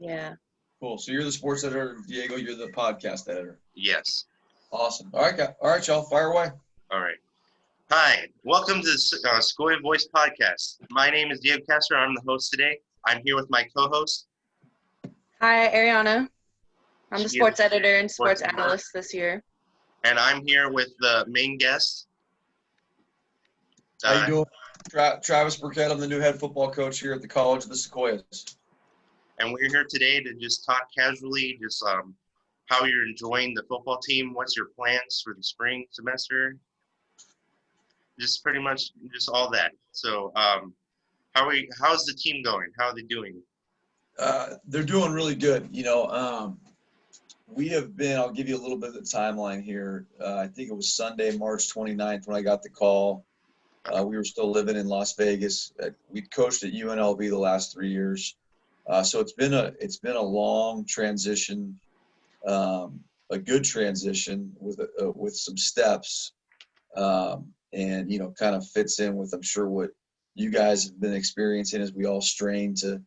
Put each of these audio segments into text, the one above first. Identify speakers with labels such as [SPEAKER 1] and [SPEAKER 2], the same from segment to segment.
[SPEAKER 1] Yeah.
[SPEAKER 2] Cool. So you're the sports editor, Diego. You're the podcast editor.
[SPEAKER 3] Yes.
[SPEAKER 2] Awesome. All right, y'all. Fire away.
[SPEAKER 3] All right. Hi. Welcome to the Scoy Voice Podcast. My name is Diego Castro. I'm the host today. I'm here with my co-host.
[SPEAKER 1] Hi, Ariana. I'm the
[SPEAKER 3] She
[SPEAKER 1] sports
[SPEAKER 3] is
[SPEAKER 1] editor and sports
[SPEAKER 3] sports
[SPEAKER 1] analyst this year.
[SPEAKER 3] And I'm here with the main guest.
[SPEAKER 2] How you doing? Travis Burkett. I'm the new head football coach here at the College of the Sequoias.
[SPEAKER 3] And we're here today to just talk casually, just how you're enjoying the football team. What's your plans for the spring semester? Just pretty much just all that. So how's the team going? How are they doing?
[SPEAKER 2] They're doing really good. We have been, I'll give you a little bit of the timeline here. I think it was Sunday, March 29th when I got the call. We were still living in Las Vegas. We'd coached at UNLV the last 3 years. So it's been a long transition, a good transition with some steps, and kind of fits in with, I'm sure, what you guys have been experiencing as we all strain to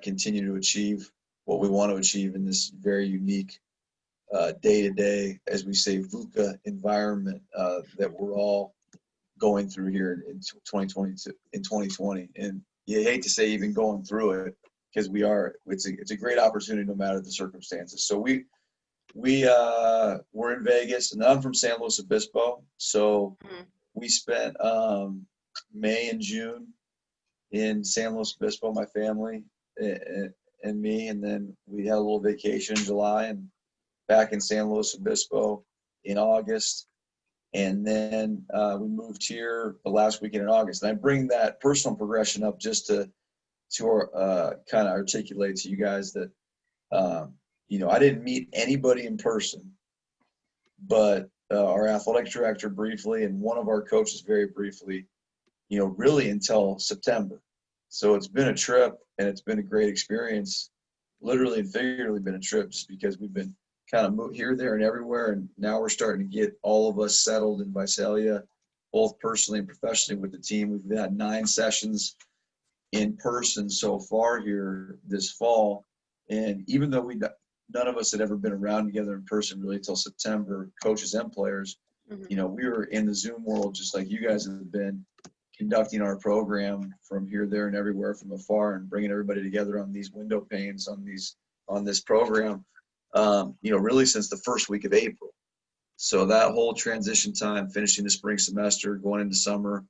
[SPEAKER 2] continue to achieve what we want to achieve in this very unique day-to-day, as we say, VUCA environment that we're all going through here in 2020. And you hate to say even going through it, because it's a great opportunity no matter the circumstances. So we're in Vegas, and I'm from San Luis Obispo. So we spent May and June in San Luis Obispo, my family and me, and then we had a little vacation in July and back in San Luis Obispo in August. And then we moved here the last weekend in August. And I bring that personal progression up just to kind of articulate to you guys that, I didn't meet anybody in person, but our athletic director briefly and one of our coaches very briefly, really until September. So it's been a trip, and it's been a great experience, literally and figuratively been a trip, just because we've been kind of moved here, there, and everywhere. And now we're starting to get all of us settled in Visalia, both personally and professionally with the team. We've had 9 sessions in person so far here this fall. And even though none of us had ever been around together in person really until September, coaches and players, we were in the Zoom world just like you guys have been, conducting our program from here, there, and everywhere from afar, and bringing everybody together on these window panes on this program, really since the first week of April. So that whole transition time, finishing the spring semester, going into summer,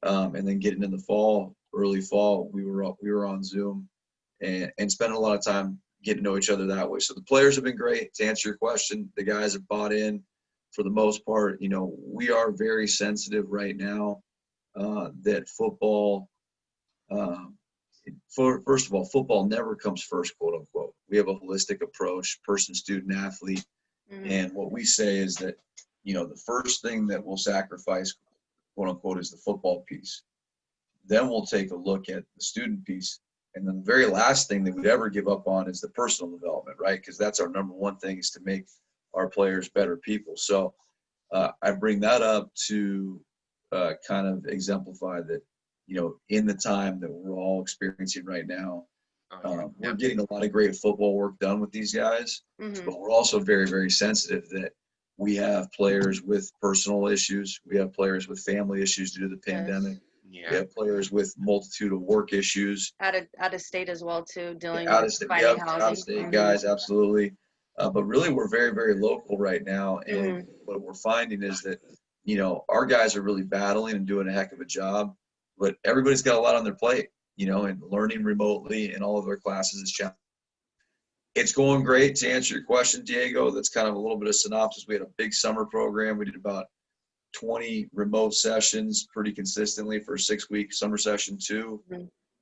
[SPEAKER 2] and then getting into the early fall, we were on Zoom and spending a lot of time getting to know each other that way. So the players have been great. To answer your question, the guys have bought in for the most part. We are very sensitive right now that football, first of all, football never comes first, quote unquote. We have a holistic approach, person, student, athlete. And what we say is that, the first thing that we'll sacrifice, quote unquote, is the football piece. Then we'll take a look at the student piece. And then the very last thing that we'd ever give up on is the personal development, right? Because that's our number one thing, is to make our players better people. So I bring that up to kind of exemplify that, in the time that we're all experiencing right now, we're getting a lot of great football work done with these guys, but we're also very, very sensitive that we have players with personal issues. We have players with family issues due to the pandemic.
[SPEAKER 3] Yeah.
[SPEAKER 2] We have players with multitude of work issues.
[SPEAKER 1] Out of state as well, too, dealing
[SPEAKER 2] Out of
[SPEAKER 1] with
[SPEAKER 2] state,
[SPEAKER 1] finding housing.
[SPEAKER 2] out of state guys, absolutely. But really, we're very, very local right now. And what we're finding is that, our guys are really battling and doing a heck of a job, but everybody's got a lot on their plate, and learning remotely in all of their classes is challenging. It's going great. To answer your question, Diego, that's kind of a little bit of synopsis. We had a big summer program. We did about 20 remote sessions pretty consistently for a 6-week summer session too.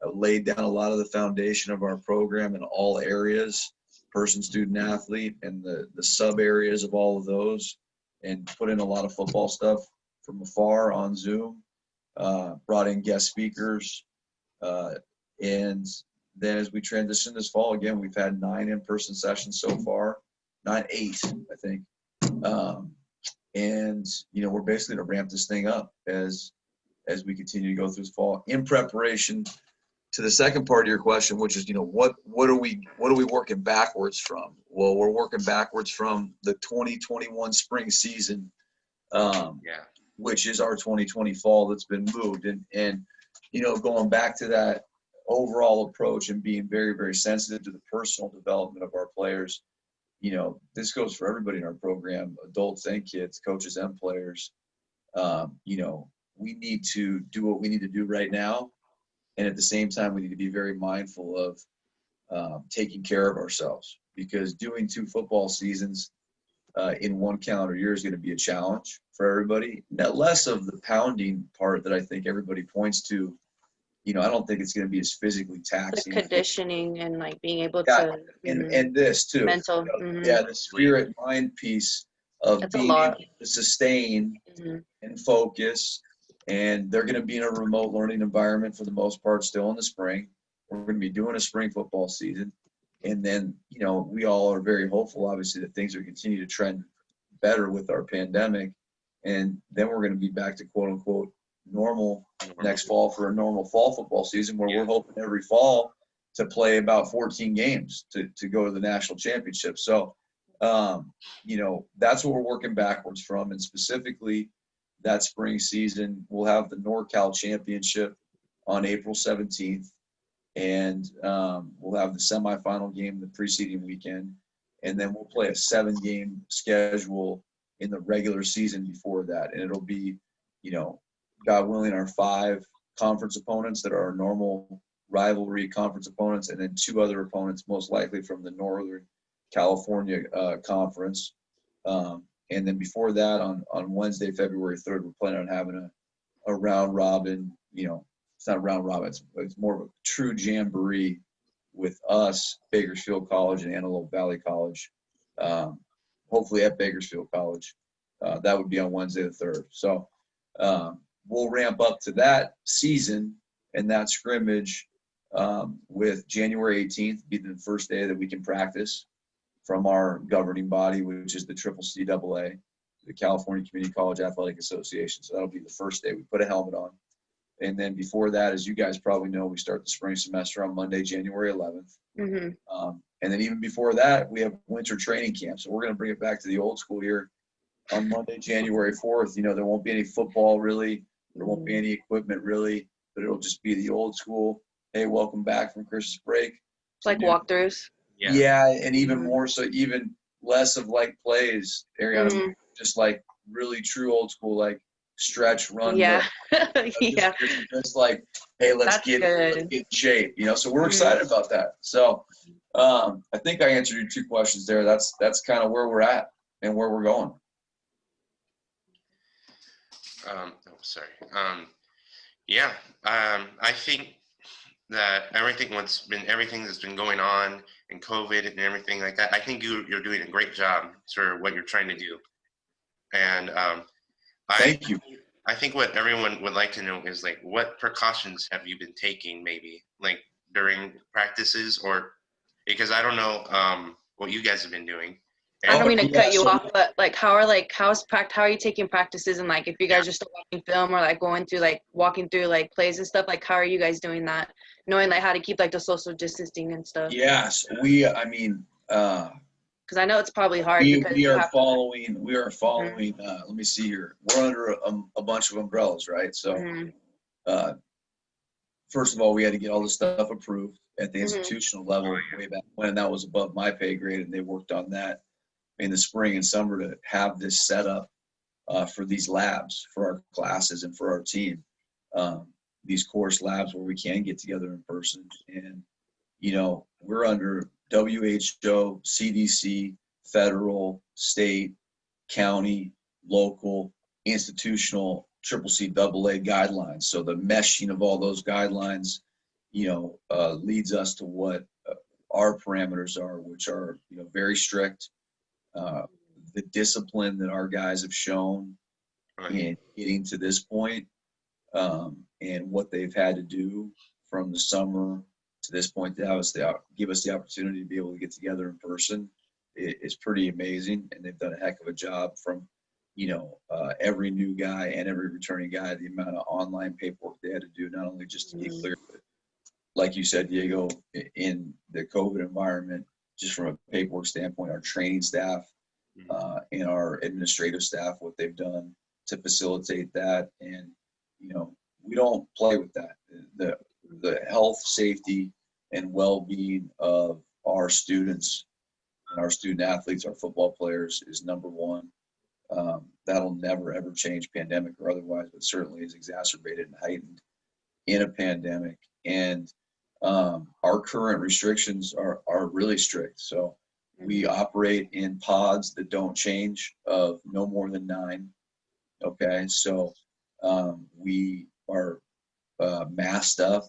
[SPEAKER 2] Laid down a lot of the foundation of our program in all areas, person, student, athlete, and the sub areas of all of those, and put in a lot of football stuff from afar on Zoom, brought in guest speakers. And then as we transition this fall, again, we've had 9 in-person sessions so far, 8, I think. And, we're basically to ramp this thing up as we continue to go through this fall in preparation to the second part of your question, which is, what are we working backwards from? Well, we're working backwards from the 2021 spring season, which is our 2020 fall that's been moved. And going back to that overall approach and being very, very sensitive to the personal development of our players, this goes for everybody in our program, adults and kids, coaches and players. We need to do what we need to do right now. And at the same time, we need to be very mindful of taking care of ourselves, because doing 2 football seasons in 1 calendar year is going to be a challenge for everybody. Now, less of the pounding part that I think everybody points to. I don't think it's going to be as physically taxing.
[SPEAKER 1] The conditioning and like being able to
[SPEAKER 2] and this too.
[SPEAKER 1] mental.
[SPEAKER 2] The spirit mind piece of
[SPEAKER 1] That's
[SPEAKER 2] being
[SPEAKER 1] a lot.
[SPEAKER 2] able to sustain and focus. And they're going to be in a remote learning environment for the most part still in the spring. We're going to be doing a spring football season. And then, we all are very hopeful, obviously, that things are continue to trend better with our pandemic. And then we're going to be back to quote unquote normal next fall for a normal fall football season, where we're hoping every fall to play about 14 games to go to the national championship. So, that's what we're working backwards from. And specifically, that spring season, we'll have the NorCal Championship on April 17th, and we'll have the semifinal game the preceding weekend, and then we'll play a 7-game schedule in the regular season before that, and it'll be, God willing, our 5 conference opponents that are our normal rivalry conference opponents, and then 2 other opponents, most likely from the Northern California Conference. And then before that, on Wednesday, February 3rd, we're planning on having a round robin. It's not a round robin. It's more of a true jamboree with us, Bakersfield College, and Antelope Valley College. Hopefully at Bakersfield College. That would be on Wednesday the 3rd. So we'll ramp up to that season and that scrimmage with January 18th be the first day that we can practice from our governing body, which is the CCAA, the California Community College Athletic Association. So that'll be the first day we put a helmet on. And then before that, as you guys probably know, we start the spring semester on Monday, January 11th. And then even before that, we have winter training camp. So we're going to bring it back to the old school here on Monday, January 4th. There won't be any football really. There won't be any equipment really, but it'll just be the old school. Hey, welcome back from Christmas break.
[SPEAKER 1] It's like walkthroughs.
[SPEAKER 2] Yeah, and even more so, even less of like plays, Ariana, just like really true old school, like stretch, run. Just like, hey, let's get in shape, so we're excited about that. So I think I answered your 2 questions there. That's kind of where we're at and where we're going.
[SPEAKER 3] I think that everything that's been going on in COVID and everything like that, I think you're doing a great job for what you're trying to do. And
[SPEAKER 2] thank you.
[SPEAKER 3] I think what everyone would like to know is like, what precautions have you been taking, maybe like during practices, or because I don't know what you guys have been doing.
[SPEAKER 1] I don't mean to cut you off, but like, how are you taking practices, and like if you guys are still watching film or like going through like walking through like plays and stuff, like how are you guys doing that, knowing like how to keep like the social distancing and stuff?
[SPEAKER 2] Yes,
[SPEAKER 1] because I know it's probably hard.
[SPEAKER 2] We are following. Let me see here. We're under a bunch of umbrellas, right? So, first of all, we had to get all this stuff approved at the institutional level way back when, and that was above my pay grade, and they worked on that in the spring and summer to have this set up for these labs for our classes and for our team. These course labs where we can get together in person, and we're under WHO, CDC, federal, state, county, local, institutional, CCAA guidelines. So the meshing of all those guidelines, leads us to what our parameters are, which are, very strict. The discipline that our guys have shown in getting to this point, and what they've had to do from the summer to this point to give us the opportunity to be able to get together in person is pretty amazing. And they've done a heck of a job from, every new guy and every returning guy, the amount of online paperwork they had to do, not only just to get clear, but like you said, Diego, in the COVID environment, just from a paperwork standpoint, our training staff and our administrative staff, what they've done to facilitate that. And, you know, we don't play with that. The health, safety, and well-being of our students and our student athletes, our football players, is number one. That'll never, ever change, pandemic or otherwise, but certainly is exacerbated and heightened in a pandemic. And our current restrictions are really strict. So we operate in pods that don't change of no more than 9. Okay, so we are masked up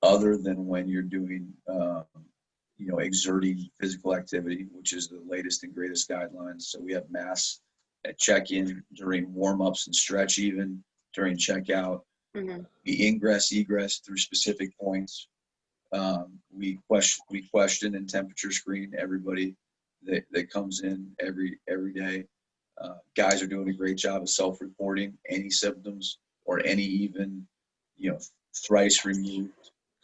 [SPEAKER 2] other than when you're doing, you know, exerting physical activity, which is the latest and greatest guidelines. So we have masks at check-in, during warm-ups and stretch, even during checkout. We ingress, egress through specific points. We question and temperature screen everybody that comes in every day. Guys are doing a great job of self-reporting any symptoms or any even, you know, thrice removed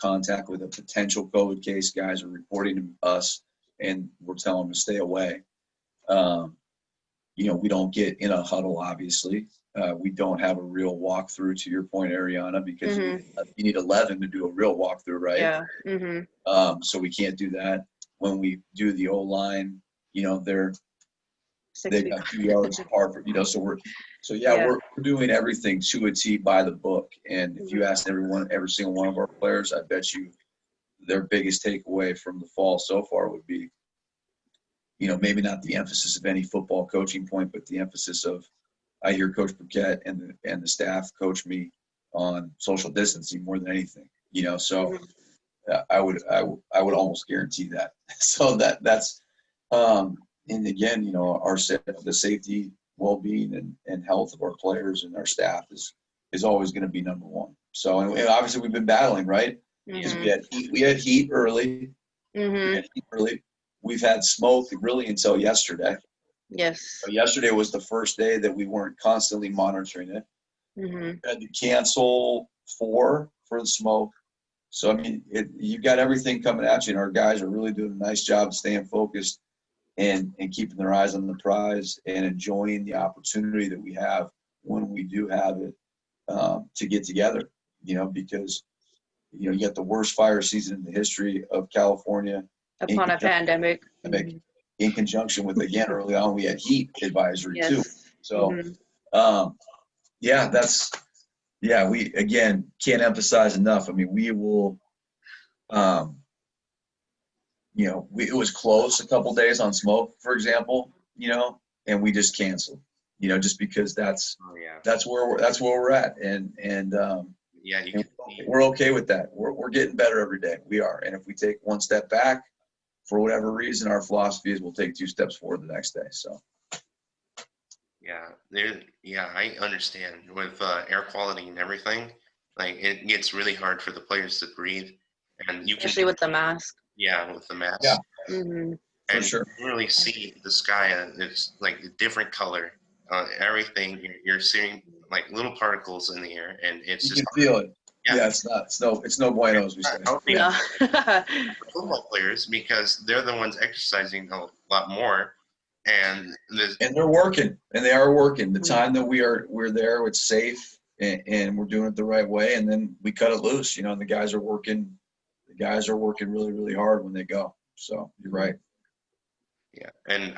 [SPEAKER 2] contact with a potential COVID case. Guys are reporting to us, and we're telling them to stay away. You know, we don't get in a huddle, obviously. We don't have a real walkthrough, to your point, Ariana, because you need 11 to do a real walkthrough, right?
[SPEAKER 1] Yeah.
[SPEAKER 2] So we can't do that. When we do the O-line, you know, they've got 2 yards apart, you know, so we're doing everything to a T by the book. And if you ask every single one of our players, I bet you their biggest takeaway from the fall so far would be, you know, maybe not the emphasis of any football coaching point, but the emphasis of, I hear Coach Burkett and the staff coach me on social distancing more than anything, you know, so I would almost guarantee that. So that's, and again, you know, the safety, well-being, and health of our players and our staff is always going to be number one. So, and obviously we've been battling, right? Because we had heat early. We've had smoke really until yesterday.
[SPEAKER 1] Yes.
[SPEAKER 2] So yesterday was the first day that we weren't constantly monitoring it. We had to cancel 4 for the smoke. So, I mean, you've got everything coming at you, and our guys are really doing a nice job staying focused and keeping their eyes on the prize and enjoying the opportunity that we have when we do have it to get together, you know, because, you know, you got the worst fire season in the history of California.
[SPEAKER 1] Upon a pandemic.
[SPEAKER 2] In conjunction with, again, early on, we had heat advisory too. So, we, again, can't emphasize enough. I mean, we will, you know, it was close a couple days on smoke, for example, you know, and we just canceled, you know, just because that's where we're at. And we're okay with that. We're getting better every day. We are. And if we take one step back, for whatever reason, our philosophy is we'll take 2 steps forward the next day. So.
[SPEAKER 3] I understand with air quality and everything. Like, it gets really hard for the players to breathe, and
[SPEAKER 1] especially with the mask.
[SPEAKER 3] Yeah, with the mask.
[SPEAKER 2] Yeah.
[SPEAKER 3] And
[SPEAKER 2] for sure.
[SPEAKER 3] you really see the sky. It's like a different color. Everything you're seeing, like little particles in the air, and it's
[SPEAKER 2] you
[SPEAKER 3] just
[SPEAKER 2] can feel it. Yeah, it's no bueno, as we say.
[SPEAKER 1] No.
[SPEAKER 3] Football players, because they're the ones exercising a lot more, and
[SPEAKER 2] they're working, and they are working. The time that we're there, it's safe, and we're doing it the right way, and then we cut it loose. You know, and the guys are working really, really hard when they go. So you're right.
[SPEAKER 3] Yeah, and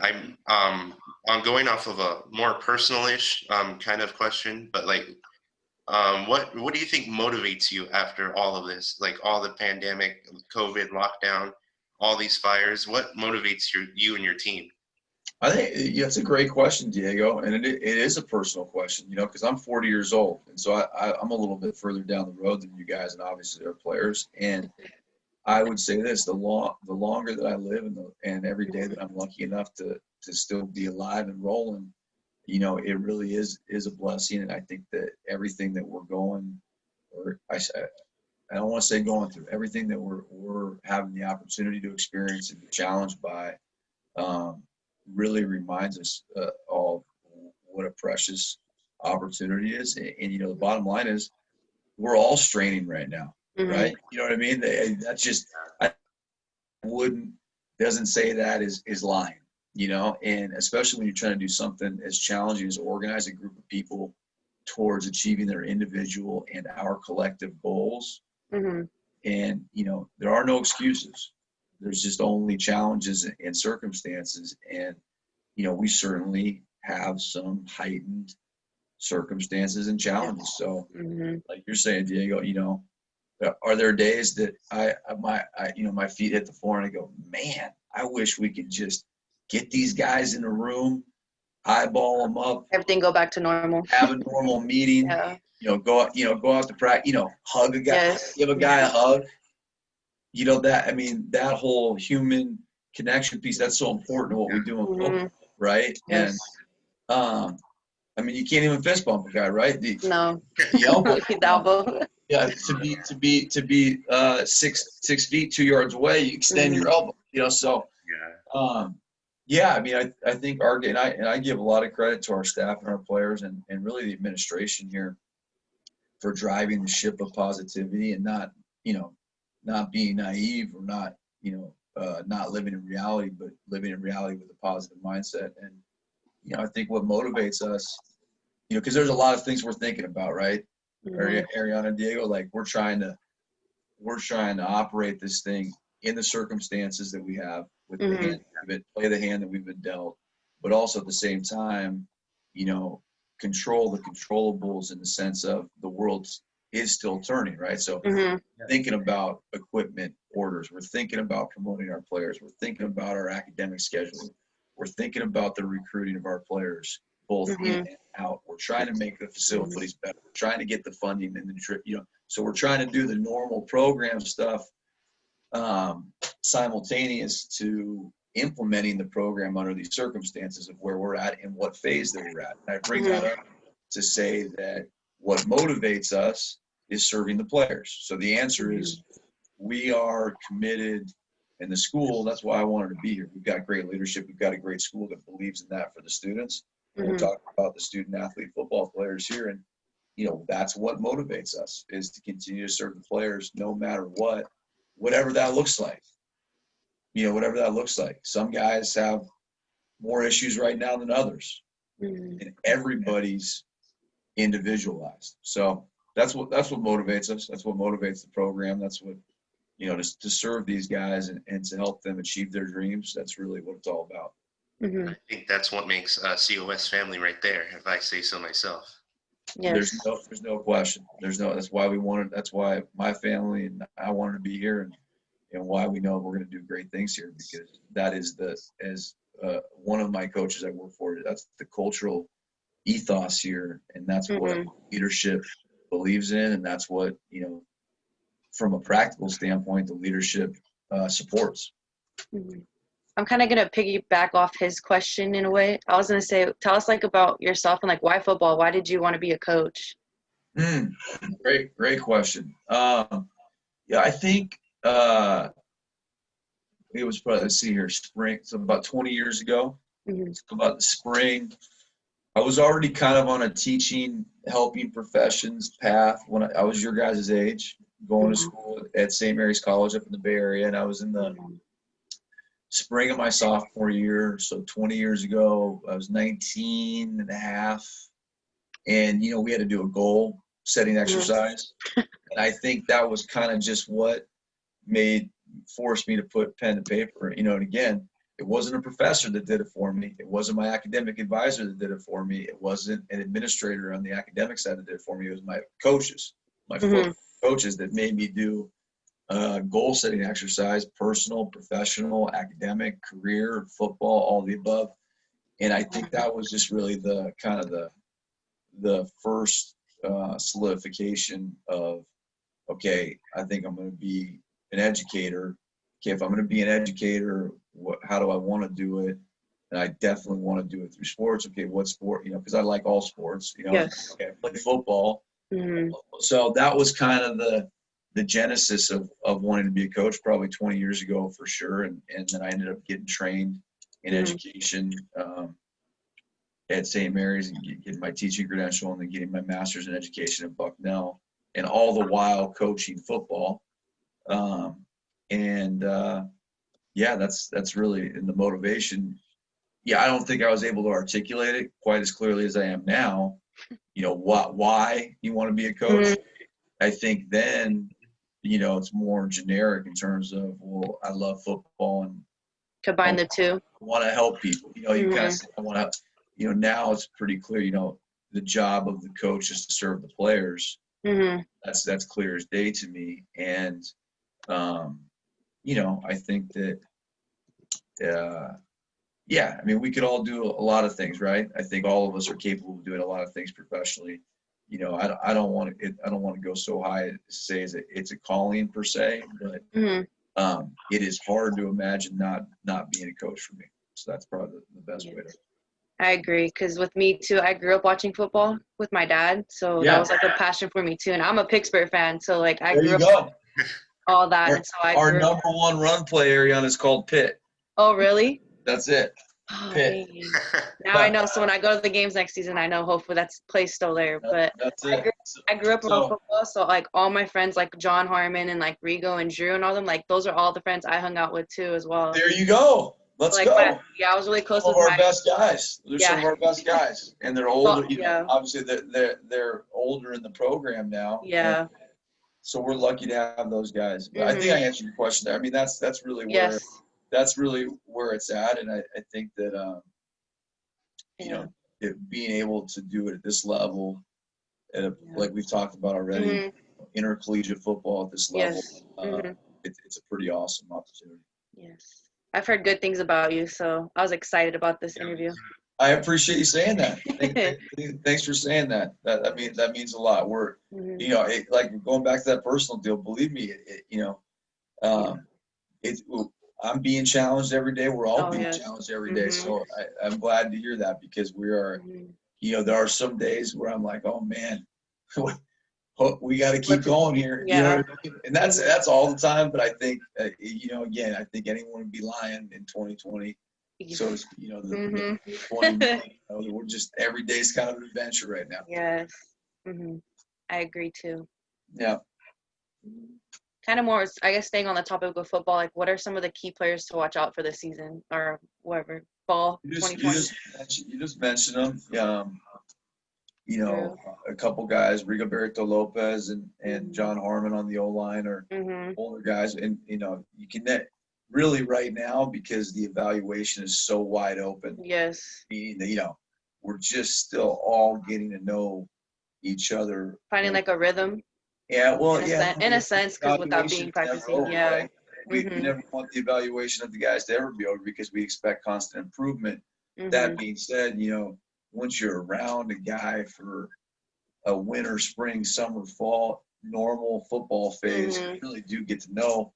[SPEAKER 3] I'm going off of a more personal-ish kind of question, but like, what do you think motivates you after all of this? Like all the pandemic, COVID, lockdown, all these fires. What motivates you and your team?
[SPEAKER 2] I think that's a great question, Diego, and it is a personal question, you know, because I'm 40 years old, and so I'm a little bit further down the road than you guys, and obviously our players. And I would say this: the longer that I live, and every day that I'm lucky enough to still be alive and rolling, you know, it really is a blessing. And I think that everything that we're going, or I don't want to say going through, everything that we're having the opportunity to experience and be challenged by, really reminds us of what a precious opportunity is. And, you know, the bottom line is we're all straining right now. right? You know what I mean? That's just, I wouldn't, doesn't say that is lying, you know? And especially when you're trying to do something as challenging as organize a group of people towards achieving their individual and our collective goals.
[SPEAKER 1] Mm-hmm.
[SPEAKER 2] And, you know, there are no excuses. There's just only challenges and circumstances. And, you know, we certainly have some heightened circumstances and challenges. So, like you're saying, Diego, you know, are there days that you know, my feet hit the floor and I go, man, I wish we could just get these guys in a room, eyeball them up,
[SPEAKER 1] Everything go back to normal.
[SPEAKER 2] have a normal meeting,
[SPEAKER 1] Yeah.
[SPEAKER 2] go out to practice, you know, hug a guy,
[SPEAKER 1] Yes.
[SPEAKER 2] give a guy a hug. You know, that whole human connection piece, that's so important to what we do in football, right?
[SPEAKER 1] Yes.
[SPEAKER 2] And I mean, you can't even fist bump a guy, right?
[SPEAKER 1] No.
[SPEAKER 2] The elbow,
[SPEAKER 1] The elbow.
[SPEAKER 2] yeah, to be 6 feet 2 yards away, you extend your elbow, you know. So yeah, I mean, I think I give a lot of credit to our staff and our players and really the administration here for driving the ship of positivity and not, you know, not being naive or not, you know, not living in reality, but living in reality with a positive mindset. And, you know, I think what motivates us, you know, because there's a lot of things we're thinking about, right? Ariana and Diego, like we're trying to operate this thing in the circumstances that we have with the hand of it, play the hand that we've been dealt, but also at the same time, you know, control the controllables in the sense of the world is still turning, right? So thinking about equipment orders, we're thinking about promoting our players, we're thinking about our academic schedule, we're thinking about the recruiting of our players, both in and out. We're trying to make the facilities better. We're trying to get the funding and the trip, you know. So we're trying to do the normal program stuff simultaneous to implementing the program under these circumstances of where we're at and what phase that we're at. And I bring that up to say that what motivates us is serving the players. So the answer is we are committed in the school. That's why I wanted to be here. We've got great leadership. We've got a great school that believes in that for the students. And we're talking about the student athlete football players here. And, you know, that's what motivates us is to continue to serve the players no matter what, whatever that looks like. You know, whatever that looks like. Some guys have more issues right now than others. And everybody's individualized. So that's what motivates us. That's what motivates the program. That's what, you know, to serve these guys and to help them achieve their dreams. That's really what it's all about.
[SPEAKER 3] I think that's what makes COS family right there, if I say so myself.
[SPEAKER 1] Yes.
[SPEAKER 2] There's no question. That's why my family and I wanted to be here and why we know we're going to do great things here, because that is one of my coaches I work for, that's the cultural ethos here. And that's what leadership believes in. And that's what, you know, from a practical standpoint, the leadership supports.
[SPEAKER 1] I'm kind of going to piggyback off his question in a way. I was going to say, tell us like about yourself and like why football? Why did you want to be a coach?
[SPEAKER 2] Great question. Yeah, I think it was probably, let's see here, spring. So about 20 years ago, about the spring, I was already kind of on a teaching, helping professions path when I was your guys' age, going to school at St. Mary's College up in the Bay Area. And I was in the spring of my sophomore year. So 20 years ago, I was 19 and a half. And, you know, we had to do a goal setting exercise. And I think that was kind of just what forced me to put pen to paper, you know. And again, it wasn't a professor that did it for me. It wasn't my academic advisor that did it for me. It wasn't an administrator on the academic side that did it for me. It was my coaches, my football coaches that made me do goal setting exercise, personal, professional, academic, career, football, all the above. And I think that was just really the kind of the first solidification of, okay, I think I'm going to be an educator. Okay, if I'm going to be an educator, how do I want to do it? And I definitely want to do it through sports. Okay, what sport? You know, because I like all sports. You know,
[SPEAKER 1] Yes.
[SPEAKER 2] okay, I play football. So that was kind of the genesis of wanting to be a coach, probably 20 years ago for sure. And then I ended up getting trained in education at St. Mary's and getting my teaching credential and then getting my master's in education at Bucknell. and all the while coaching football. Yeah, that's really in the motivation. Yeah, I don't think I was able to articulate it quite as clearly as I am now. Why you want to be a coach.
[SPEAKER 1] Mhm.
[SPEAKER 2] I think then, it's more generic in terms of, well, I love football and
[SPEAKER 1] Combine the two.
[SPEAKER 2] I want to help people. You kind
[SPEAKER 1] Mhm.
[SPEAKER 2] of say, I want to, now it's pretty clear, the job of the coach is to serve the players.
[SPEAKER 1] Mhm.
[SPEAKER 2] That's clear as day to me. And, I think that, yeah, I mean, we could all do a lot of things, right? I think all of us are capable of doing a lot of things professionally. I don't want to go so high to say it's a calling per se, but
[SPEAKER 1] Mhm.
[SPEAKER 2] it is hard to imagine not being a coach for me. So that's probably the best way to.
[SPEAKER 1] I agree, because with me too, I grew up watching football with my dad, so that
[SPEAKER 2] Yeah.
[SPEAKER 1] was like a passion for me too. And I'm a Pittsburgh fan, so like I
[SPEAKER 2] There
[SPEAKER 1] grew
[SPEAKER 2] you
[SPEAKER 1] up
[SPEAKER 2] go.
[SPEAKER 1] all that, and so I
[SPEAKER 2] Our
[SPEAKER 1] grew up.
[SPEAKER 2] number one run play, Ariana, is called Pitt.
[SPEAKER 1] Oh, really?
[SPEAKER 2] That's it.
[SPEAKER 1] Oh,
[SPEAKER 2] Pitt.
[SPEAKER 1] dang. Now I know. So when I go to the games next season, I know hopefully that's place still there. But
[SPEAKER 2] That's
[SPEAKER 1] I
[SPEAKER 2] it.
[SPEAKER 1] grew, I grew up around
[SPEAKER 2] So
[SPEAKER 1] football, so like all my friends, like John Harmon and like Rigo and Drew and all them, like those are all the friends I hung out with too as well.
[SPEAKER 2] there you go. Let's
[SPEAKER 1] Like
[SPEAKER 2] go.
[SPEAKER 1] I was really close
[SPEAKER 2] Some of
[SPEAKER 1] with
[SPEAKER 2] our
[SPEAKER 1] my
[SPEAKER 2] best guys. They're some
[SPEAKER 1] Yeah.
[SPEAKER 2] of our best guys, and they're older.
[SPEAKER 1] yeah.
[SPEAKER 2] Obviously they're older in the program now.
[SPEAKER 1] Yeah.
[SPEAKER 2] And so we're lucky to have those guys. But I think I answered your question there. I mean, that's really where
[SPEAKER 1] Yes.
[SPEAKER 2] it's at, and I think that
[SPEAKER 1] Yeah.
[SPEAKER 2] being able to do it at this level,
[SPEAKER 1] Yeah.
[SPEAKER 2] like we've talked about already,
[SPEAKER 1] Mhm.
[SPEAKER 2] intercollegiate football at this level,
[SPEAKER 1] Yes. Mhm.
[SPEAKER 2] it's a pretty awesome opportunity.
[SPEAKER 1] Yes. I've heard good things about you, so I was excited about this interview.
[SPEAKER 2] I appreciate you saying that. Thanks for saying that. That means a lot. We're,
[SPEAKER 1] Mhm.
[SPEAKER 2] like going back to that personal deal. Believe me, it's I'm being challenged every day. We're all
[SPEAKER 1] Oh,
[SPEAKER 2] being
[SPEAKER 1] yes.
[SPEAKER 2] challenged every day.
[SPEAKER 1] Mhm.
[SPEAKER 2] So I'm glad to hear that, because we are,
[SPEAKER 1] Mhm.
[SPEAKER 2] there are some days where I'm like, oh man, we got to keep
[SPEAKER 1] What's-
[SPEAKER 2] going here. You know
[SPEAKER 1] Yeah.
[SPEAKER 2] what I mean? And that's all the time. But I think, again, I think anyone would be lying in 2020. So it's, the
[SPEAKER 1] Mhm.
[SPEAKER 2] 20 million, we're just, every day's kind of an adventure right now.
[SPEAKER 1] Yes. Mhm. I agree too.
[SPEAKER 2] Yeah.
[SPEAKER 1] Kind of more, I guess, staying on the topic of football, like what are some of the key players to watch out for this season or whatever, fall
[SPEAKER 2] You
[SPEAKER 1] 2020?
[SPEAKER 2] just mentioned them.
[SPEAKER 1] True.
[SPEAKER 2] A couple guys, Rigoberto Lopez and
[SPEAKER 1] Mhm.
[SPEAKER 2] John Harmon on the O-line are
[SPEAKER 1] Mhm.
[SPEAKER 2] older guys. And, you can really right now, because the evaluation is so wide open,
[SPEAKER 1] Yes.
[SPEAKER 2] meaning that, we're just still all getting to know each other.
[SPEAKER 1] Finding like a rhythm
[SPEAKER 2] Yeah, well,
[SPEAKER 1] in a sense, because without
[SPEAKER 2] evaluation
[SPEAKER 1] being
[SPEAKER 2] is never
[SPEAKER 1] practicing,
[SPEAKER 2] over,
[SPEAKER 1] yeah.
[SPEAKER 2] right? We
[SPEAKER 1] Mhm.
[SPEAKER 2] never want the evaluation of the guys to ever be over, because we expect constant improvement. That
[SPEAKER 1] Mhm.
[SPEAKER 2] being said, once you're around a guy for a winter, spring, summer, fall, normal football phase, you
[SPEAKER 1] Mhm.
[SPEAKER 2] really do get to know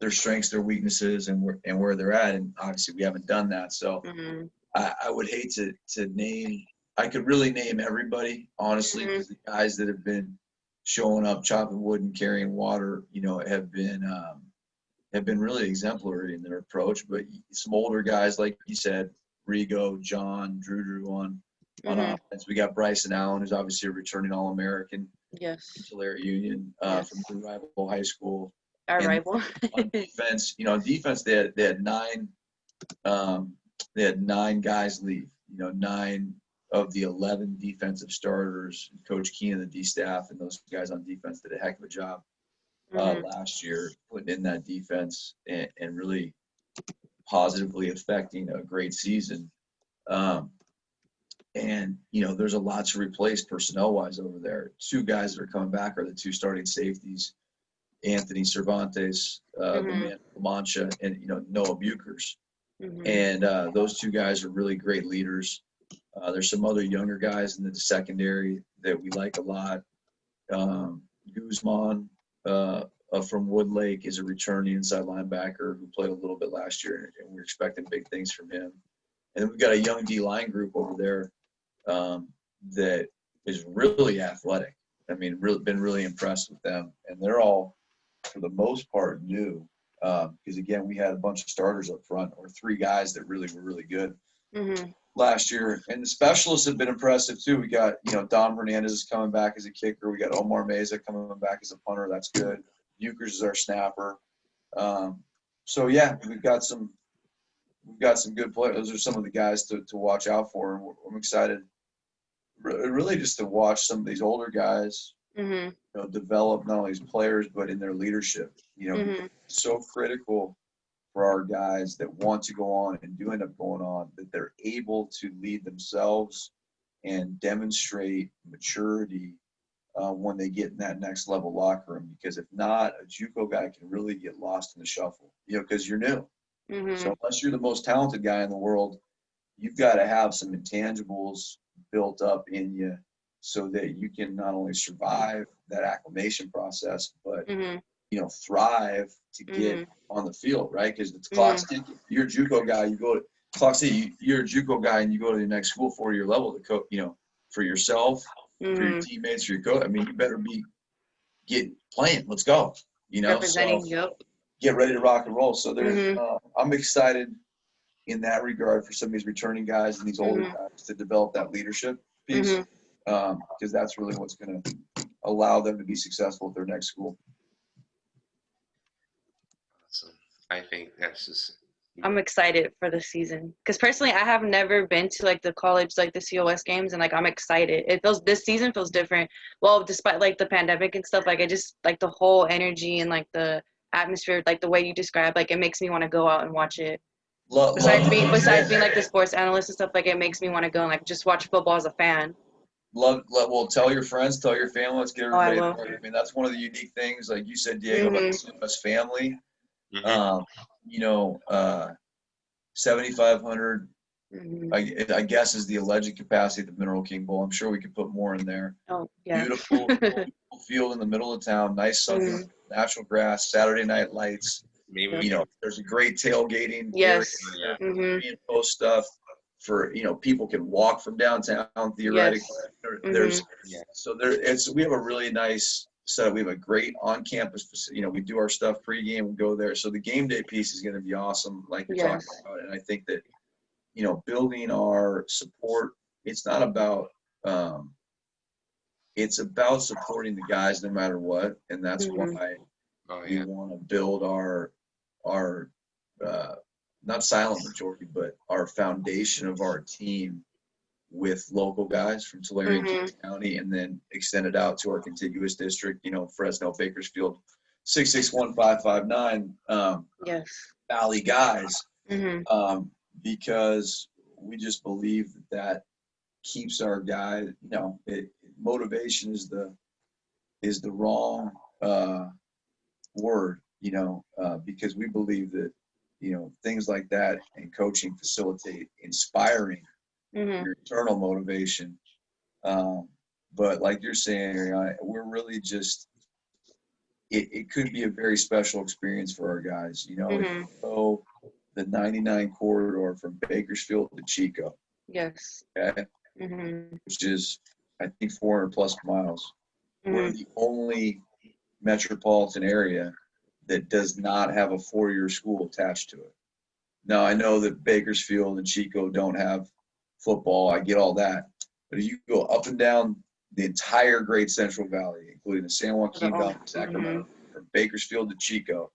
[SPEAKER 2] their strengths, their weaknesses, and where they're at. And obviously, we haven't done that. So
[SPEAKER 1] Mhm.
[SPEAKER 2] I would hate to name. I could really name everybody, honestly,
[SPEAKER 1] Mhm.
[SPEAKER 2] because the guys that have been showing up, chopping wood, and carrying water, have been really exemplary in their approach. But some older guys, like you said, Rigo, John, Drew on
[SPEAKER 1] Mhm.
[SPEAKER 2] offense. We got Bryson Allen, who's obviously a returning All-American
[SPEAKER 1] Yes.
[SPEAKER 2] from Tulare Union,
[SPEAKER 1] Yes.
[SPEAKER 2] from Blue Rival High School.
[SPEAKER 1] Our
[SPEAKER 2] And
[SPEAKER 1] rival.
[SPEAKER 2] on defense, they had 9. They had 9 guys leave. 9 of the 11 defensive starters. Coach Keenan, the D staff, and those guys on defense did a heck of a job
[SPEAKER 1] Mhm.
[SPEAKER 2] last year putting in that defense and really positively affecting a great season. And there's a lot to replace personnel-wise over there. 2 guys that are coming back are the 2 starting safeties, Anthony Cervantes, the
[SPEAKER 1] Mhm.
[SPEAKER 2] man from La Mancha, and Noah Buchers.
[SPEAKER 1] Mhm.
[SPEAKER 2] And those 2 guys are really great leaders. There's some other younger guys in the secondary that we like a lot. Guzman from Woodlake is a returning inside linebacker who played a little bit last year, and we're expecting big things from him. And then we've got a young D-line group over there that is really athletic. I mean, been really impressed with them. And they're all, for the most part, new. Because, again, we had a bunch of starters up front, or 3 guys that really were really good. last year. And the specialists have been impressive too. We got, Dom Hernandez is coming back as a kicker. We got Omar Meza coming back as a punter. That's good. Euchers is our snapper. So yeah, we've got some good players. Those are some of the guys to watch out for. And I'm excited really just to watch some of these older guys develop not only as players but in their leadership. It's so critical for our guys that want to go on and do end up going on, that they're able to lead themselves and demonstrate maturity when they get in that next level locker room. Because if not, a JUCO guy can really get lost in the shuffle, because you're new. So unless you're the most talented guy in the world, you've got to have some intangibles built up in you so that you can not only survive that acclimation process, but thrive to get on the field, right? Because the clock's ticking. You're a JUCO guy. You're a JUCO guy, and you go to the next school 4-year level to coach. For yourself, for your teammates, for your coach. I mean, you better get playing. Let's go.
[SPEAKER 1] Representing.
[SPEAKER 2] So get ready to rock and roll. So there's, I'm excited in that regard for some of these returning guys and these older guys to develop that leadership piece, because that's really what's going to allow them to be successful at their next school.
[SPEAKER 3] I think that's just.
[SPEAKER 1] I'm excited for the season because personally, I have never been to like the college, like the COS games, and like I'm excited. This season feels different. Well, despite like the pandemic and stuff, like I just like the whole energy and like the atmosphere, like the way you describe, like it makes me want to go out and watch it. Besides being like the sports analyst and stuff, like it makes me want to go and like just watch football as a fan.
[SPEAKER 2] Well, tell your friends, tell your family. Let's get everybody.
[SPEAKER 1] I
[SPEAKER 2] mean, that's one of the unique things, like you said, Diego, about the CMS family. 7,500, I guess, is the alleged capacity of the Mineral King Bowl. I'm sure we could put more in there.
[SPEAKER 1] Oh, yeah.
[SPEAKER 2] Beautiful field in the middle of town, nice sunny, natural grass, Saturday night lights.
[SPEAKER 3] Maybe
[SPEAKER 2] there's a great tailgating.
[SPEAKER 1] Yes.
[SPEAKER 2] Post stuff for people can walk from downtown theoretically.
[SPEAKER 1] Yes.
[SPEAKER 2] We have a really nice setup. We have a great on-campus. We do our stuff pregame. We go there. So the game day piece is going to be awesome, like you're talking about. And I think that building our support. It's not about. It's about supporting the guys no matter what, and that's why we want to build our not silent majority, but our foundation of our team with local guys from Tulare and Kings County, and then extend it out to our contiguous district, Fresno, Bakersfield, 661-559 Valley guys, because we just believe that keeps our guy, motivation is the wrong word, because we believe that, things like that and coaching facilitate inspiring your internal motivation. But like you're saying, Ariana, we're really just, it could be a very special experience for our guys, So the 99 corridor from Bakersfield to Chico.
[SPEAKER 1] Yes.
[SPEAKER 2] Okay. Which is, I think, 400 plus miles. We're the only metropolitan area that does not have a 4-year school attached to it. Now, I know that Bakersfield and Chico don't have football. I get all that. But if you go up and down the entire Great Central Valley, including the San Joaquin Valley, Sacramento, from Bakersfield to Chico,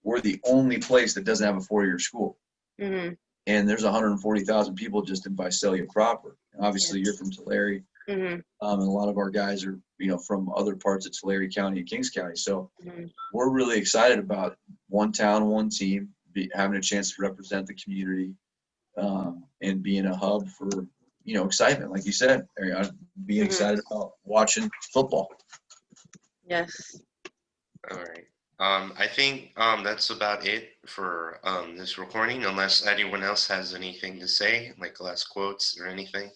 [SPEAKER 2] we're the only place that doesn't have a 4-year school. And there's 140,000 people just in Visalia proper. And obviously, you're from Tulare. And a lot of our guys are, from other parts of Tulare County and Kings County. So we're really excited about one town, one team, having a chance to represent the community, and being a hub for, excitement. Like you said, Ariana, being excited about watching football.
[SPEAKER 1] Yes.
[SPEAKER 3] All right. I think that's about it for this recording, unless anyone else has anything to say, like last quotes or anything.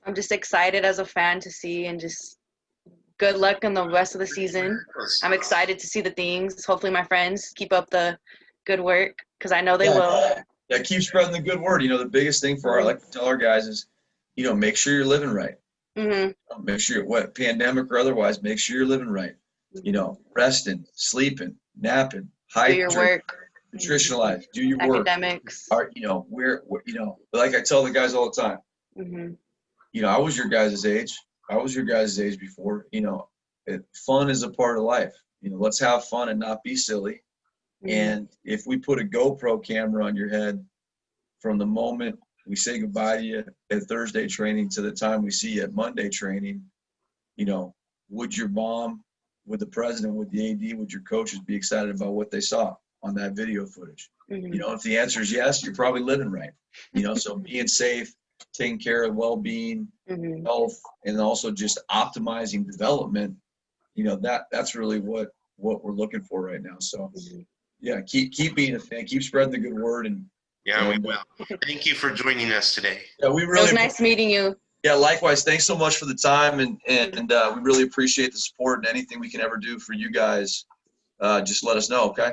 [SPEAKER 1] I'm just excited as a fan to see, and just good luck in the rest of the season. I'm excited to see the things. Hopefully my friends keep up the good work, because I know they will.
[SPEAKER 2] Yeah, keep spreading the good word. The biggest thing I like to tell our guys is, make sure you're living right. Make sure, what pandemic or otherwise, make sure you're living right. Resting, sleeping, napping,
[SPEAKER 1] do your work.
[SPEAKER 2] nutritional life, do your work.
[SPEAKER 1] Academics.
[SPEAKER 2] Like I tell the guys all the time,
[SPEAKER 1] Mm-hmm.
[SPEAKER 2] I was your guys' age. I was your guys' age before. Fun is a part of life. Let's have fun and not be silly.
[SPEAKER 1] Mm-hmm.
[SPEAKER 2] And if we put a GoPro camera on your head from the moment we say goodbye to you at Thursday training to the time we see you at Monday training, would your mom, would the president, would the AD, would your coaches be excited about what they saw on that video footage?
[SPEAKER 1] Mm-hmm.
[SPEAKER 2] If the answer is yes, you're probably living right. So being safe, taking care of well-being,
[SPEAKER 1] Mm-hmm.
[SPEAKER 2] health, and also just optimizing development, that's really what we're looking for right now. So yeah, keep being a fan, keep spreading the good word.
[SPEAKER 3] Yeah, we will. Thank you for joining us today.
[SPEAKER 2] Yeah, we really.
[SPEAKER 1] It was nice meeting you.
[SPEAKER 2] Yeah, likewise. Thanks so much for the time, and we really appreciate the support, and anything we can ever do for you guys, just let us know, okay?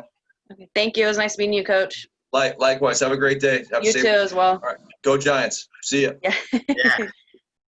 [SPEAKER 1] Okay. Thank you. It was nice meeting you, Coach.
[SPEAKER 2] Likewise. Have a great day. Have a
[SPEAKER 1] You
[SPEAKER 2] safe
[SPEAKER 1] too as well.
[SPEAKER 2] All right. Go Giants. See ya.
[SPEAKER 1] Yeah.
[SPEAKER 3] Yeah.